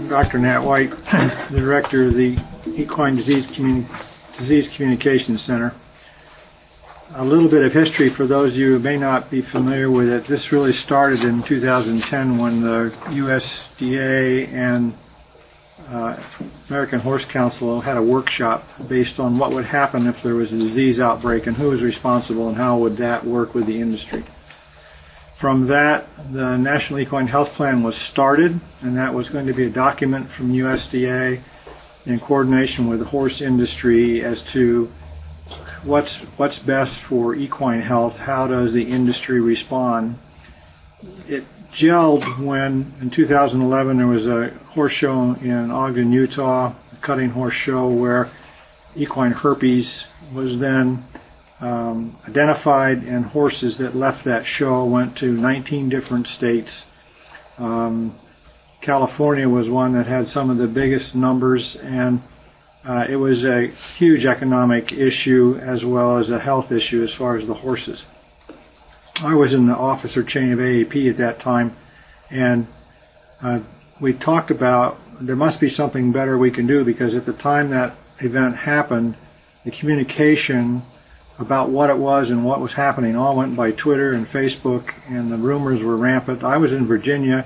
I'm Dr. Nat White, the Director of the Equine Disease Communication Center. A little bit of history for those of you who may not be familiar with it. This really started in 2010 when the USDA and American Horse Council had a workshop based on what would happen if there was a disease outbreak and who was responsible and how would that work with the industry. From that, the National Equine Health Plan was started, and that was going to be a document from USDA in coordination with the horse industry as to what's best for equine health, how does the industry respond. It gelled when, in 2011, there was a horse show in Ogden, Utah, a cutting horse show, where equine herpes was then identified, and horses that left that show went to 19 different states. California was one that had some of the biggest numbers, and it was a huge economic issue as well as a health issue as far as the horses. I was in the officer chain of AAP at that time, and we talked about there must be something better we can do, because at the time that event happened, the communication about what it was and what was happening all went by Twitter and Facebook, and the rumors were rampant. I was in Virginia.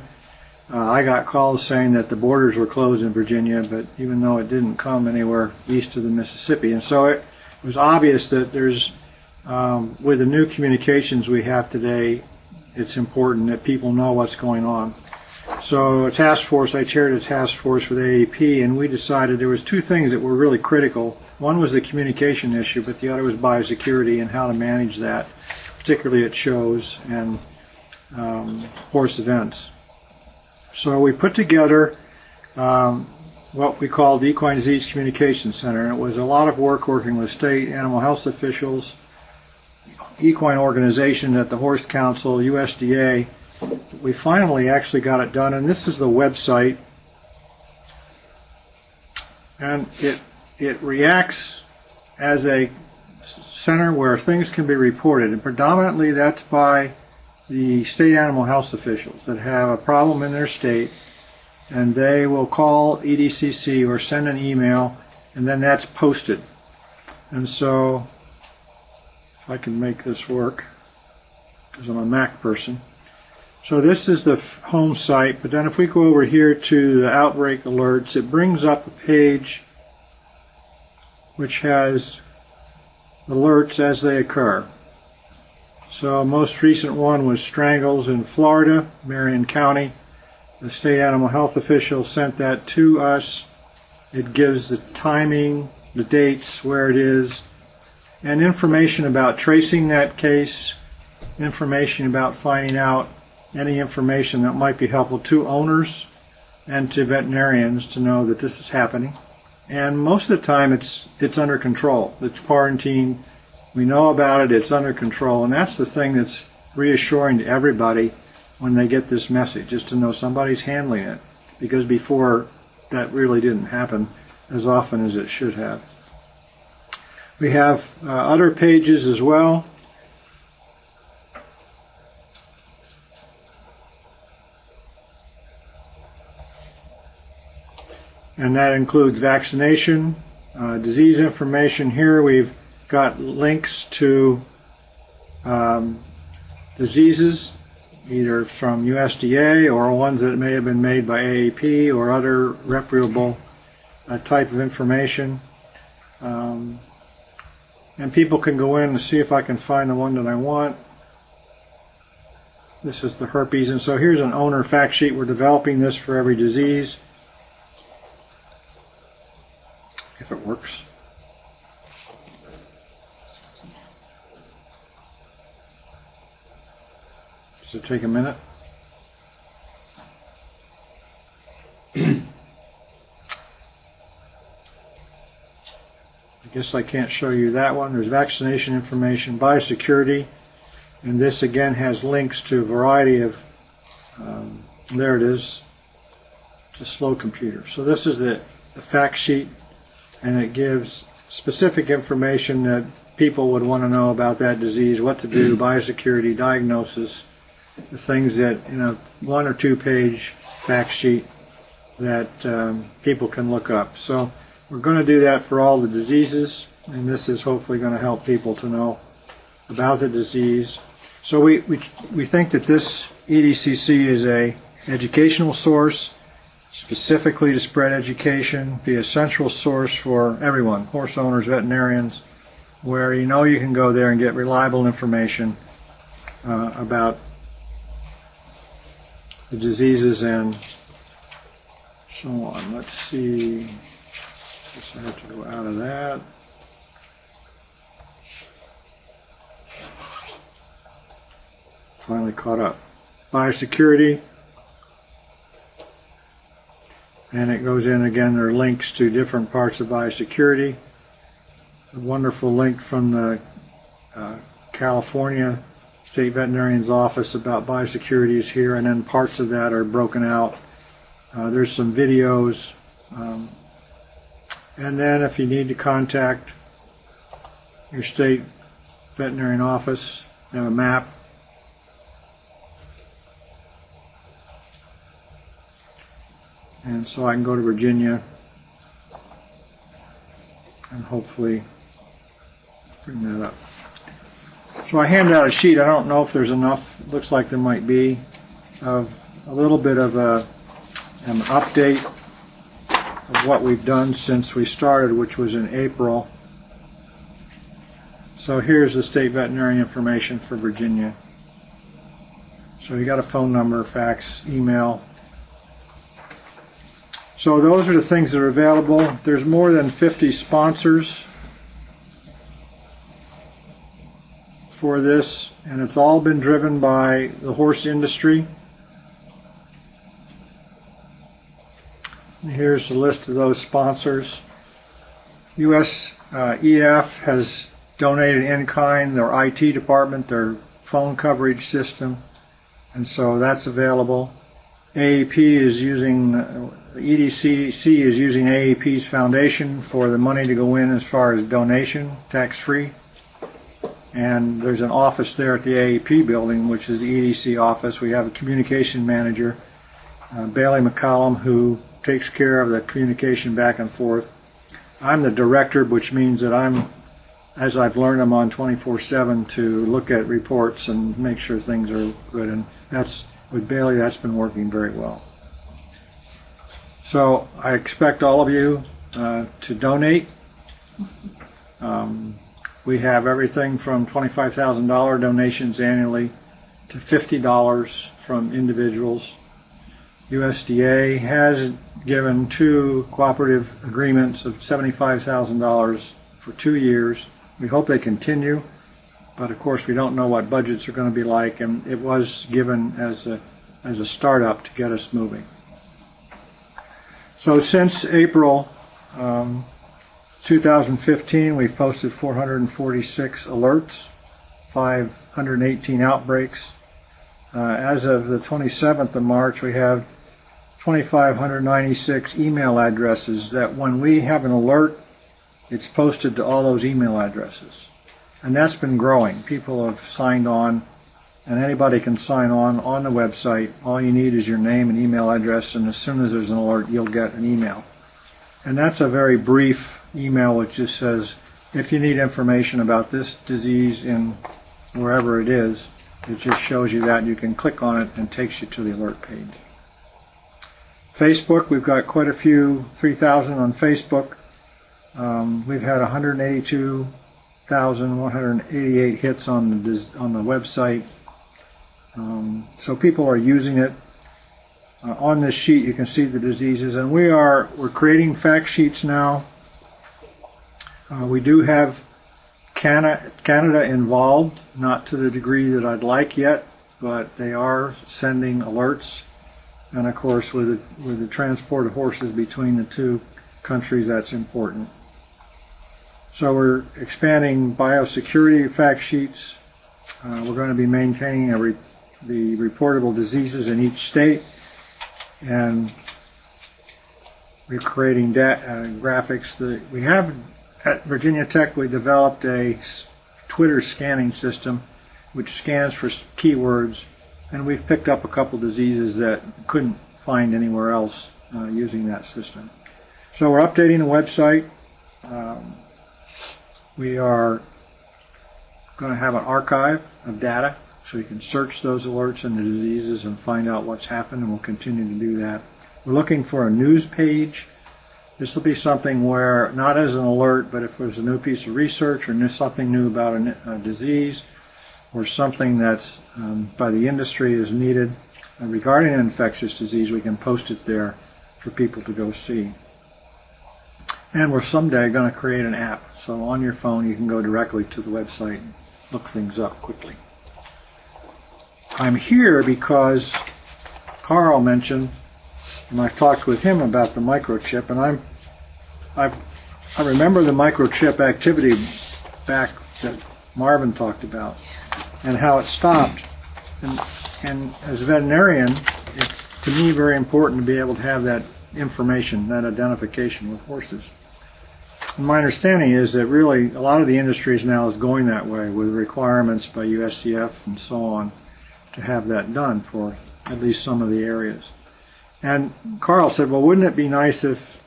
I got calls saying that the borders were closed in Virginia, but even though it didn't come anywhere east of the Mississippi. And so it was obvious that there's, with the new communications we have today, it's important that people know what's going on. So a task force, I chaired a task force with AAP, and we decided there was two things that were really critical. One was the communication issue, but the other was biosecurity and how to manage that, particularly at shows and horse events. So we put together what we called the Equine Disease Communication Center, and it was a lot of work working with state animal health officials, equine organizations at the Horse Council, USDA. We finally actually got it done, and this is the website, and it reacts as a center where things can be reported, and predominantly that's by the state animal health officials that have a problem in their state, and they will call EDCC or send an email, and then that's posted. And so if I can make this work, because I'm a Mac person. So this is the home site, but then if we go over here to the outbreak alerts, it brings up a page which has alerts as they occur. So most recent one was strangles in Florida, Marion County. The state animal health official sent that to us. It gives the timing, the dates, where it is, and information about tracing that case, information about finding out any information that might be helpful to owners and to veterinarians to know that this is happening. And most of the time it's under control. It's quarantined. We know about it. It's under control. And that's the thing that's reassuring to everybody when they get this message, is to know somebody's handling it. Because before, that really didn't happen as often as it should have. We have other pages as well. And that includes vaccination, disease information. Here we've got links to diseases, either from USDA or ones that may have been made by AAP or other reputable type of information. And people can go in and see if I can find the one that I want. This is the herpes, and so here's an owner fact sheet. We're developing this for every disease. If it works. Does it take a minute? I guess I can't show you that one. There's vaccination information, biosecurity, and this again has links to a variety of, there it is. It's a slow computer. So this is the fact sheet, and it gives specific information that people would want to know about that disease, what to do, biosecurity, diagnosis, the things that in a 1 or 2 page fact sheet that people can look up. So we're going to do that for all the diseases, and this is hopefully going to help people to know about the disease. So we think that this EDCC is a educational source, specifically to spread education, be a central source for everyone, horse owners, veterinarians, where you know you can go there and get reliable information about the diseases and so on. Let's see. Guess I have to go out of that. Finally caught up. Biosecurity. And it goes in again, there are links to different parts of biosecurity. A wonderful link from the California State Veterinarian's Office about biosecurity is here, and then parts of that are broken out. There's some videos. And then if you need to contact your state veterinarian office, they have a map. And so I can go to Virginia and hopefully bring that up. So I handed out a sheet. I don't know if there's enough. It looks like there might be, of a little bit of an update of what we've done since we started, which was in April. So here's the state veterinary information for Virginia. So you got a phone number, fax, email. So those are the things that are available. There's more than 50 sponsors for this, and it's all been driven by the horse industry. Here's the list of those sponsors. USEF has donated in kind their IT department, their phone coverage system, and so that's available. AAP is using, EDCC is using AAP's foundation for the money to go in as far as donation, tax-free. And there's an office there at the AAP building, which is the EDC office. We have a communication manager, Bailey McCollum, who takes care of the communication back and forth. I'm the director, which means that as I've learned, I'm on 24/7 to look at reports and make sure things are good. And that's, with Bailey, that's been working very well. So I expect all of you to donate. We have everything from $25,000 donations annually to $50 from individuals. USDA has given 2 cooperative agreements of $75,000 for 2 years. We hope they continue, but of course we don't know what budgets are going to be like, and it was given as a startup to get us moving. So since April 2015, we've posted 446 alerts, 518 outbreaks. As of the 27th of March, we have 2,596 email addresses that when we have an alert, it's posted to all those email addresses. And that's been growing. People have signed on, and anybody can sign on the website. All you need is your name and email address, and as soon as there's an alert, you'll get an email. And that's a very brief email which just says, if you need information about this disease in wherever it is, it just shows you that. You can click on it and takes you to the alert page. Facebook, we've got quite a few, 3,000 on Facebook. We've had 182,188 hits on the website. So people are using it. On this sheet you can see the diseases, and we're creating fact sheets now. We do have Canada involved, not to the degree that I'd like yet, but they are sending alerts. And of course, with the transport of horses between the two countries, that's important. So we're expanding biosecurity fact sheets. We're going to be maintaining the reportable diseases in each state, and we're creating graphics. We have at Virginia Tech, we developed a Twitter scanning system which scans for keywords, and we've picked up a couple diseases that couldn't find anywhere else using that system. So we're updating the website. We are going to have an archive of data so you can search those alerts and the diseases and find out what's happened, and we'll continue to do that. We're looking for a news page. This will be something where, not as an alert, but if there's a new piece of research or something new about a disease or something that's by the industry is needed regarding an infectious disease, we can post it there for people to go see. And we're someday going to create an app, so on your phone you can go directly to the website and look things up quickly. I'm here because Carl mentioned, and I talked with him about the microchip, and I remember the microchip activity back that Marvin talked about and how it stopped. And as a veterinarian, it's to me very important to be able to have that information, that identification with horses. And my understanding is that really a lot of the industries now is going that way with requirements by USCF and so on to have that done for at least some of the areas. And Carl said, well, wouldn't it be nice if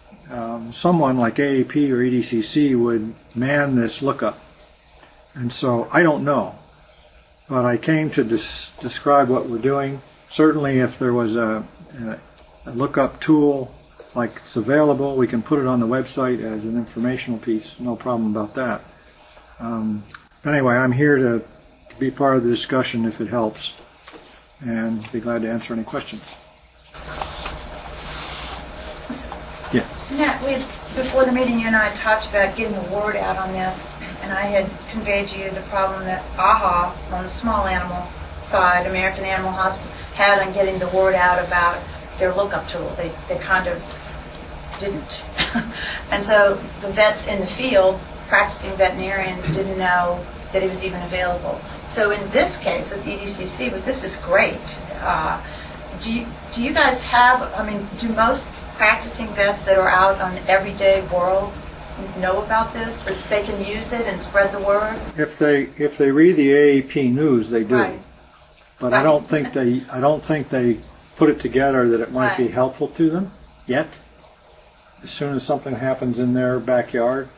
someone like AAP or EDCC would man this lookup? And so I don't know, but I came to describe what we're doing. Certainly if there was a lookup tool like it's available, we can put it on the website as an informational piece, no problem about that. But anyway, I'm here to be part of the discussion if it helps, and be glad to answer any questions. Yeah. So Matt, before the meeting, you and I talked about getting the word out on this, and I had conveyed to you the problem that AHA, on the small animal side, American Animal Hospital, had on getting the word out about their lookup tool. They kind of didn't. And so the vets in the field, practicing veterinarians, didn't know that it was even available. So in this case with EDCC, but this is great. Do you guys have, I mean, do most practicing vets that are out on the everyday world know about this, so they can use it and spread the word? If they read the AAP news, they do. Right. But Right. I don't think they put it together that it might be Right. helpful to them yet. As soon as something happens in their backyard,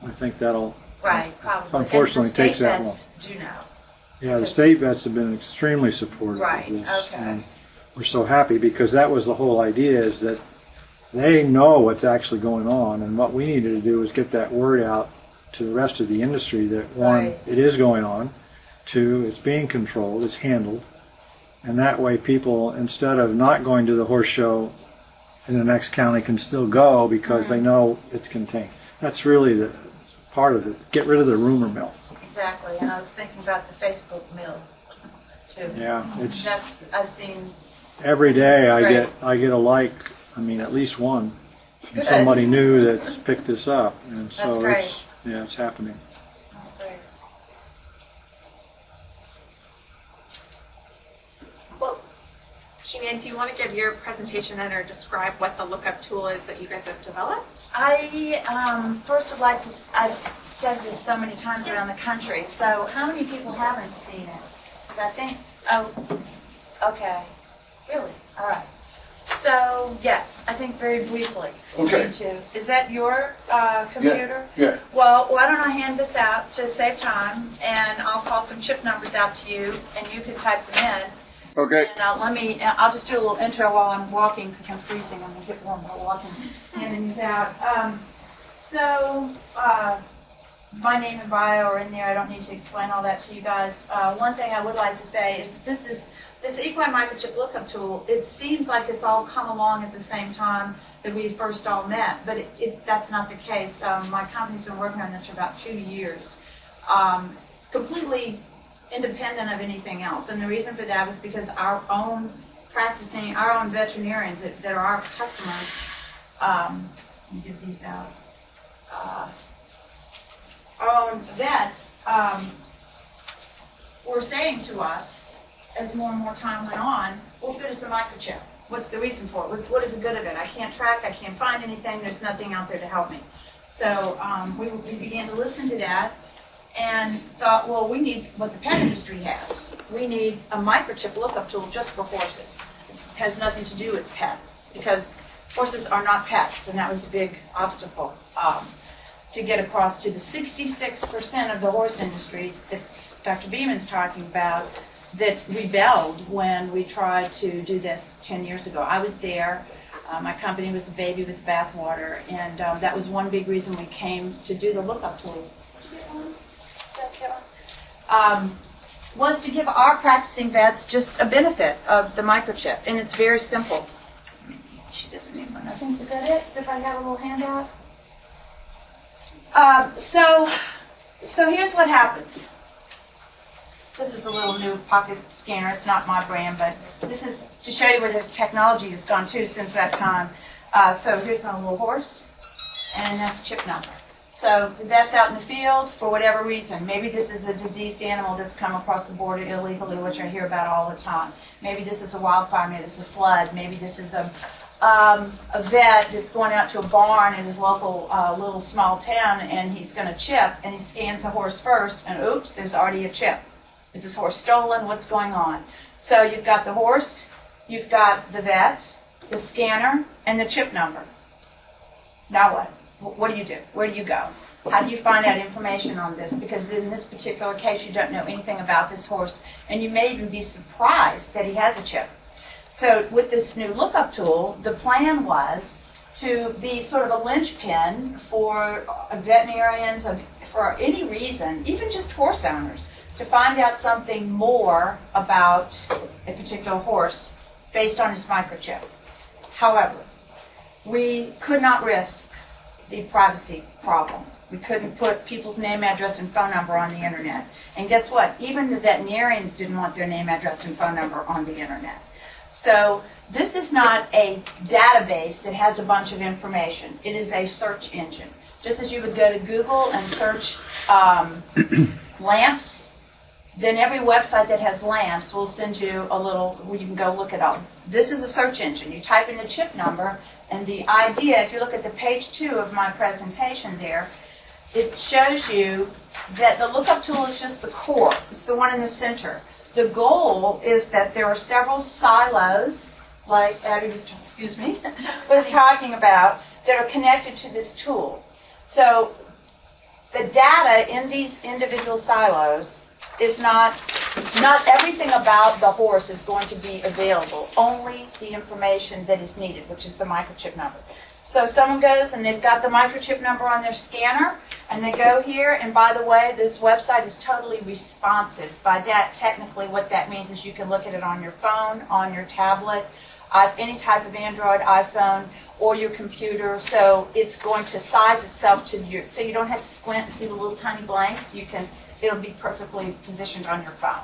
I think that'll. Right, probably. Unfortunately, and the takes state that vets do know. Yeah, the state vets have been extremely supportive Right, of this. okay. And we're so happy because that was the whole idea, is that they know what's actually going on, and what we needed to do is get that word out to the rest of the industry that, one, Right. it is going on, two, it's being controlled, it's handled, and that way people, instead of not going to the horse show in the next county, can still go because they know it's contained. That's really the part of it. Get rid of the rumor mill. Exactly, and I was thinking about the Facebook mill, too. Yeah, it's I've seen. every day This is I get a like, I mean at least one from Good. somebody new that's picked this up, and so That's great. it's happening. That's great. Well, Sheena, do you want to give your presentation then, or describe what the lookup tool is that you guys have developed? I first would like to, I've said this so many times around the country, so how many people haven't seen it? Because I think, okay, really, all right. So, yes, I think very briefly. Okay. Me too. Is that your computer? Yeah. Well, why don't I hand this out to save time, and I'll call some chip numbers out to you, and you can type them in. Okay. And I'll just do a little intro while I'm walking, because I'm freezing. I'm going to get warm while walking, handing these out. My name and bio are in there. I don't need to explain all that to you guys. One thing I would like to say is this Equine Microchip Lookup tool, it seems like it's all come along at the same time that we first all met, but that's not the case. My company's been working on this for about 2 years, completely independent of anything else. And the reason for that was because our own veterinarians that are our customers, let me get these out, our own vets were saying to us, as more and more time went on, what good is the microchip? What's the reason for it? What is the good of it? I can't track, I can't find anything, there's nothing out there to help me. So we began to listen to that and thought, well, we need what the pet industry has. We need a microchip lookup tool just for horses. It has nothing to do with pets, because horses are not pets, and that was a big obstacle to get across to the 66% of the horse industry that Dr. Beeman's talking about that rebelled when we tried to do this 10 years ago. I was there. My company was a baby with bathwater, and that was one big reason we came to do the Lookup tool. Was to give our practicing vets just a benefit of the microchip, and it's very simple. She doesn't need one, I think. Is that it? If I have a little handout? So here's what happens. This is a little new pocket scanner. It's not my brand, but this is to show you where the technology has gone to since that time. So here's a little horse, and that's a chip number. So the vet's out in the field for whatever reason. Maybe this is a diseased animal that's come across the border illegally, which I hear about all the time. Maybe this is a wildfire, maybe this is a flood, maybe this is a vet that's going out to a barn in his local little small town, and he's going to chip, and he scans the horse first, and oops, there's already a chip. Is this horse stolen? What's going on? So you've got the horse, you've got the vet, the scanner, and the chip number. Now what? What do you do? Where do you go? How do you find out information on this? Because in this particular case, you don't know anything about this horse, and you may even be surprised that he has a chip. So with this new Lookup tool, the plan was to be sort of a linchpin for veterinarians, for any reason, even just horse owners, to find out something more about a particular horse based on his microchip. However, we could not risk the privacy problem. We couldn't put people's name, address, and phone number on the internet. And guess what? Even the veterinarians didn't want their name, address, and phone number on the internet. So this is not a database that has a bunch of information. It is a search engine. Just as you would go to Google and search lamps, then every website that has lamps will send you a little where you can go look it up. This is a search engine. You type in the chip number, and the idea, if you look at the page 2 of my presentation there, it shows you that the Lookup tool is just the core. It's the one in the center. The goal is that there are several silos, like Abby was talking about, that are connected to this tool. So the data in these individual silos is not everything about the horse is going to be available, only the information that is needed, which is the microchip number. So someone goes and they've got the microchip number on their scanner, and they go here, and by the way, this website is totally responsive. By that, technically, what that means is you can look at it on your phone, on your tablet, any type of Android, iPhone, or your computer. So it's going to size itself to you, so you don't have to squint and see the little tiny blanks. It'll be perfectly positioned on your phone.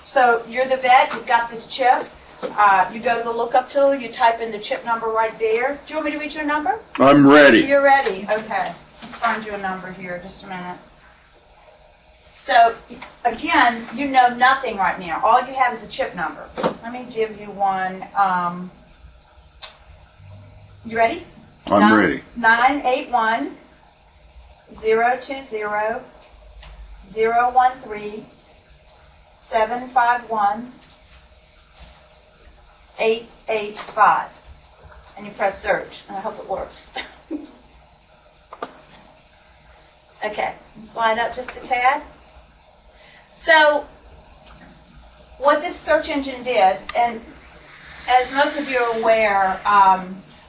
So you're the vet, you've got this chip. You go to the Lookup tool, you type in the chip number right there. Do you want me to read you a number? I'm ready. You're ready. Okay. Let's find you a number here. Just a minute. So, again, you know nothing right now. All you have is a chip number. Let me give you one. You ready? I'm ready. 981 020 013 751 885. And you press search, and I hope it works. Okay, slide up just a tad. So, what this search engine did, and as most of you are aware,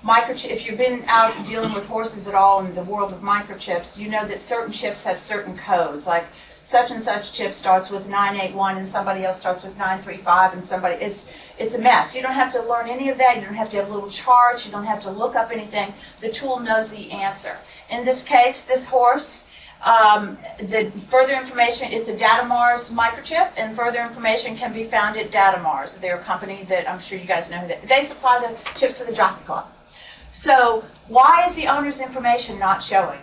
if you've been out dealing with horses at all in the world of microchips, you know that certain chips have certain codes, like such and such chip starts with 981 and somebody else starts with 935 and somebody, it's a mess. You don't have to learn any of that. You don't have to have little charts. You don't have to look up anything. The tool knows the answer. In this case, this horse, the further information, it's a Datamars microchip, and further information can be found at Datamars. They're a company that I'm sure you guys know. They supply the chips for the Jockey Club. So why is the owner's information not showing?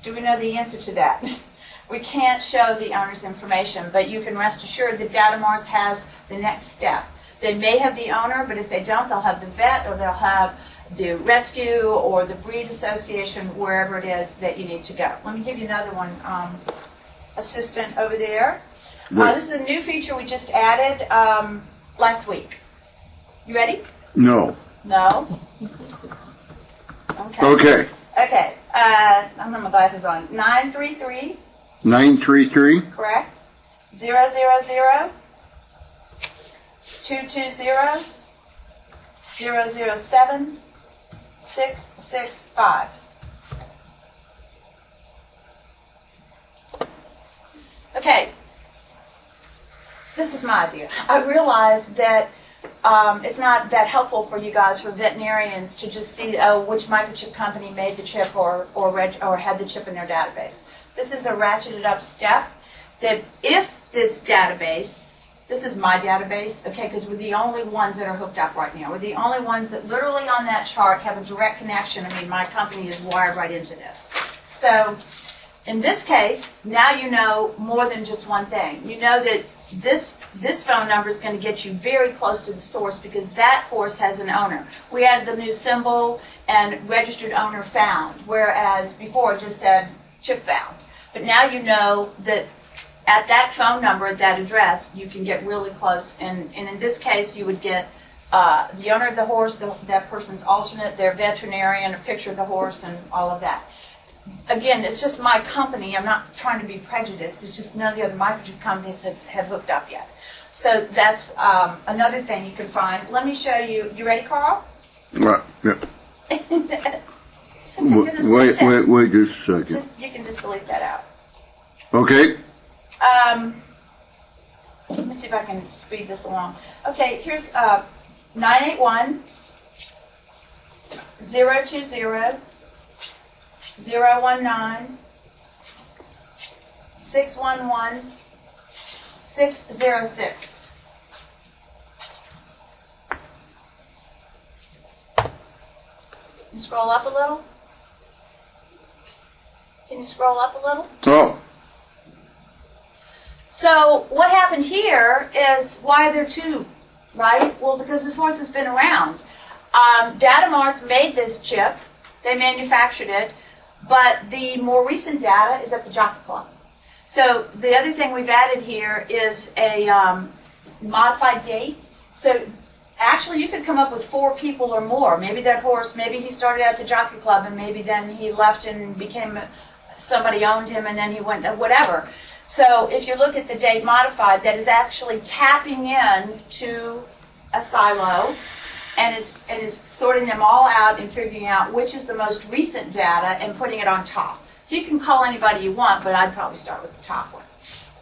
Do we know the answer to that? We can't show the owner's information, but you can rest assured that Datamars has the next step. They may have the owner, but if they don't, they'll have the vet, or they'll have the rescue or the breed association, wherever it is that you need to go. Let me give you another one. Assistant over there. This is a new feature we just added last week. You ready? No. No? Okay. Okay, I'm gonna have my glasses on. 933, 933 correct? 000 220 007 665. Okay, this is my idea. I realize that it's not that helpful for you guys, for veterinarians, to just see which microchip company made the chip or had the chip in their database. This is a ratcheted up step that if this database, this is my database, okay, because we're the only ones that are hooked up right now. We're the only ones that literally on that chart have a direct connection. I mean, my company is wired right into this. So in this case, now you know more than just one thing. You know that this phone number is going to get you very close to the source because that horse has an owner. We added the new symbol and registered owner found, whereas before it just said chip found. But now you know that at that phone number, at that address, you can get really close. And in this case, you would get the owner of the horse, that person's alternate, their veterinarian, a picture of the horse, and all of that. Again, it's just my company. I'm not trying to be prejudiced. It's just none of the other microchip companies have hooked up yet. So that's another thing you can find. Let me show you. You ready, Carl? Right. Yeah. Such a good assistant. Wait just a second. You can just delete that out. Okay. Let me see if I can speed this along. Okay, here's 981 020 019 611 606. Can you scroll up a little? Can you scroll up a little? Oh. So what happened here is, why are there two, right? Well, because this horse has been around. Datamarts made this chip. They manufactured it. But the more recent data is at the Jockey Club. So the other thing we've added here is a modified date. So actually you could come up with 4 people or more. Maybe that horse, maybe he started at the Jockey Club and maybe then he left and became, somebody owned him and then he went, whatever. So if you look at the date modified, that is actually tapping in to a silo and is sorting them all out and figuring out which is the most recent data and putting it on top. So you can call anybody you want, but I'd probably start with the top one.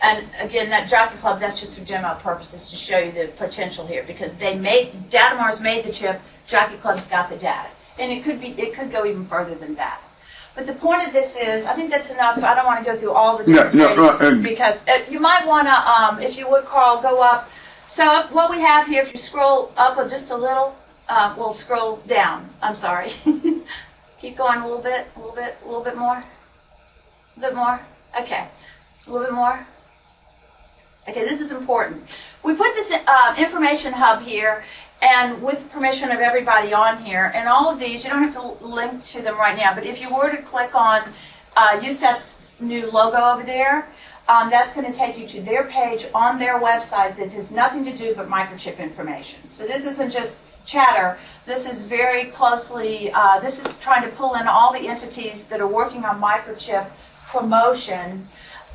And again, that Jockey Club, that's just for demo purposes to show you the potential here, because Datamars made the chip, Jockey Club's got the data. And it could go even further than that. But the point of this is, I think that's enough. I don't want to go through all the demonstrations because you might want to, if you would, Carl, go up. So what we have here, if you scroll up just a little, we'll scroll down. I'm sorry. Keep going a little bit more. A bit more. Okay. A little bit more. Okay, this is important. We put this information hub here, and with permission of everybody on here, and all of these, you don't have to link to them right now, but if you were to click on USEF's new logo over there, that's going to take you to their page on their website that has nothing to do but microchip information. So this isn't just chatter. This is very closely, this is trying to pull in all the entities that are working on microchip promotion,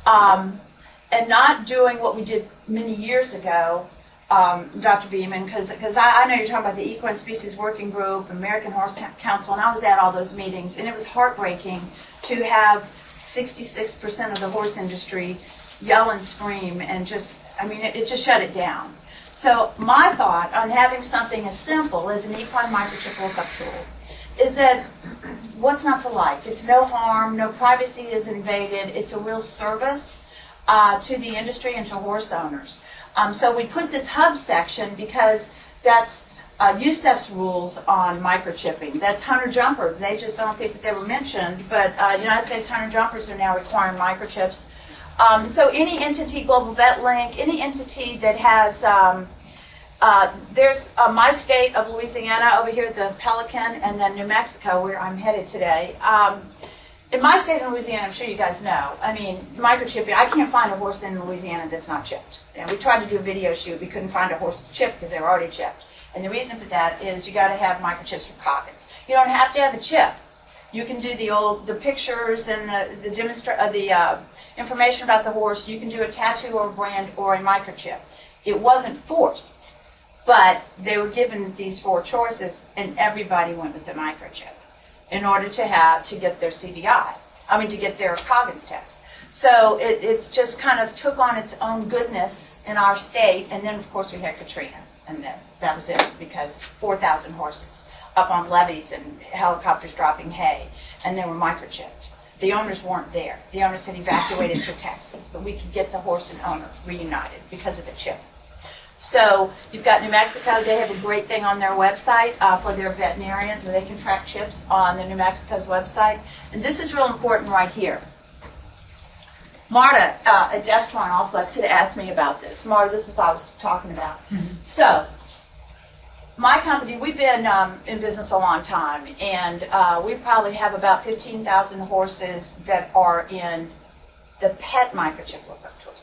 and not doing what we did many years ago, Dr. Beeman, because I know you're talking about the Equine Species Working Group, American Horse Council, and I was at all those meetings, and it was heartbreaking to have 66% of the horse industry yell and scream, and just, I mean, it just shut it down. So my thought on having something as simple as an equine microchip lookup tool is that what's not to like? It's no harm, no privacy is invaded, it's a real service to the industry and to horse owners. So we put this hub section because that's USEF's rules on microchipping. That's hunter jumpers. They just don't think that they were mentioned, but United States hunter jumpers are now requiring microchips. So any entity, Global Vet Link, any entity that has, there's my state of Louisiana over here at the Pelican, and then New Mexico, where I'm headed today. In my state of Louisiana, I'm sure you guys know, I mean, microchipping, I can't find a horse in Louisiana that's not chipped. And we tried to do a video shoot, we couldn't find a horse chipped because they were already chipped. And the reason for that is you got to have microchips for cockets. You don't have to have a chip. You can do the pictures and the information about the horse. You can do a tattoo or a brand or a microchip. It wasn't forced, but they were given these 4 choices, and everybody went with the microchip in order to get their CDI. To get their Coggins test. So it's just kind of took on its own goodness in our state, and then of course we had Katrina, and that was it, because 4,000 horses up on levees and helicopters dropping hay, and they were microchipped. The owners weren't there. The owners had evacuated to Texas, but we could get the horse and owner reunited because of the chip. So you've got New Mexico. They have a great thing on their website for their veterinarians where they can track chips on the New Mexico's website. And this is real important right here. Marta at Destron Allflex had asked me about this. Marta, this was what I was talking about. So my company, we've been in business a long time, and we probably have about 15,000 horses that are in the pet microchip lookup tool.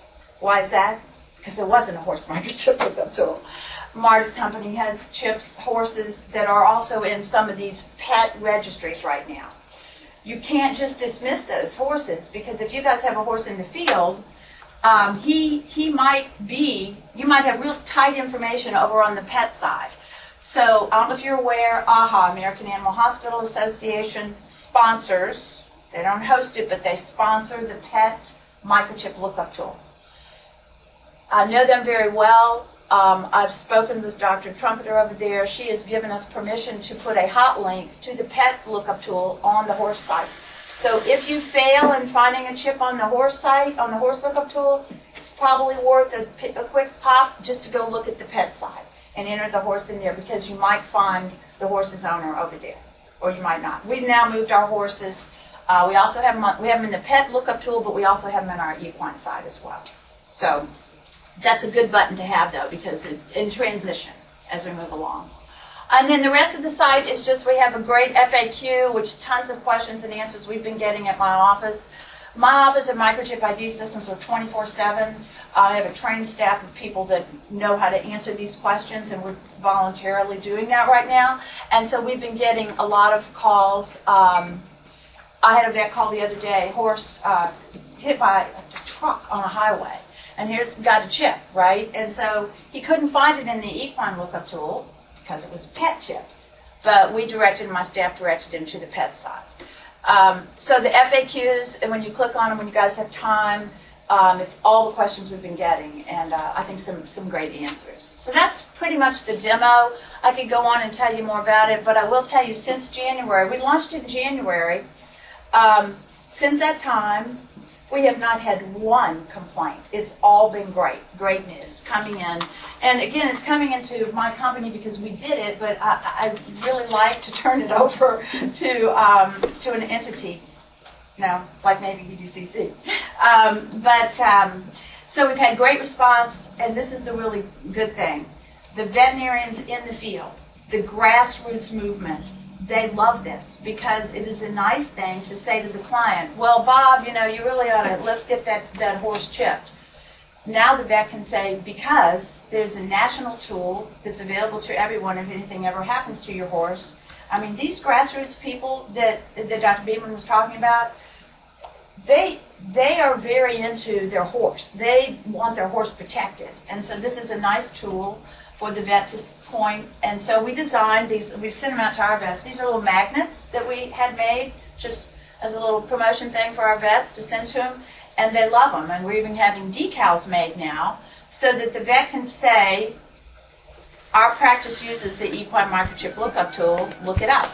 Why is that? Because there wasn't a horse microchip lookup tool. Marta's company has horses that are also in some of these pet registries right now. You can't just dismiss those horses, because if you guys have a horse in the field, you might have real tight information over on the pet side. So I don't know if you're aware, AHA, American Animal Hospital Association, sponsors, they don't host it, but they sponsor the pet microchip lookup tool. I know them very well. I've spoken with Dr. Trumpeter over there. She has given us permission to put a hot link to the pet lookup tool on the horse site. So if you fail in finding a chip on the horse site, on the horse lookup tool, it's probably worth a quick pop just to go look at the pet side and enter the horse in there, because you might find the horse's owner over there, or you might not. We've now moved our horses. We also have them in the pet lookup tool, but we also have them in our equine side as well. So that's a good button to have, though, because in transition as we move along. And then the rest of the site is just, we have a great FAQ, which tons of questions and answers we've been getting at my office. My office at Microchip ID Systems are 24/7. I have a trained staff of people that know how to answer these questions, and we're voluntarily doing that right now. And so we've been getting a lot of calls. I had a vet call the other day, horse hit by a truck on a highway. And here's got a chip, right? And so he couldn't find it in the equine lookup tool because it was a pet chip. But my staff directed him to the pet side. So the FAQs, and when you click on them, when you guys have time, it's all the questions we've been getting, and I think some great answers. So that's pretty much the demo. I could go on and tell you more about it, but I will tell you, since January, we launched it in January. Since that time, we have not had one complaint. It's all been great news coming in. And again, it's coming into my company because we did it, but I really like to turn it over to an entity, like maybe EDCC. So we've had great response, and this is the really good thing. The veterinarians in the field, the grassroots movement, they love this, because it is a nice thing to say to the client, well, Bob, you really ought to, let's get that horse chipped. Now the vet can say, because there's a national tool that's available to everyone if anything ever happens to your horse. I mean, these grassroots people that Dr. Beeman was talking about, they are very into their horse. They want their horse protected. And so this is a nice tool for the vet to point. And so we designed these, we've sent them out to our vets. These are little magnets that we had made just as a little promotion thing for our vets to send to them, and they love them. And we're even having decals made now so that the vet can say, our practice uses the Equine Microchip Lookup tool, look it up.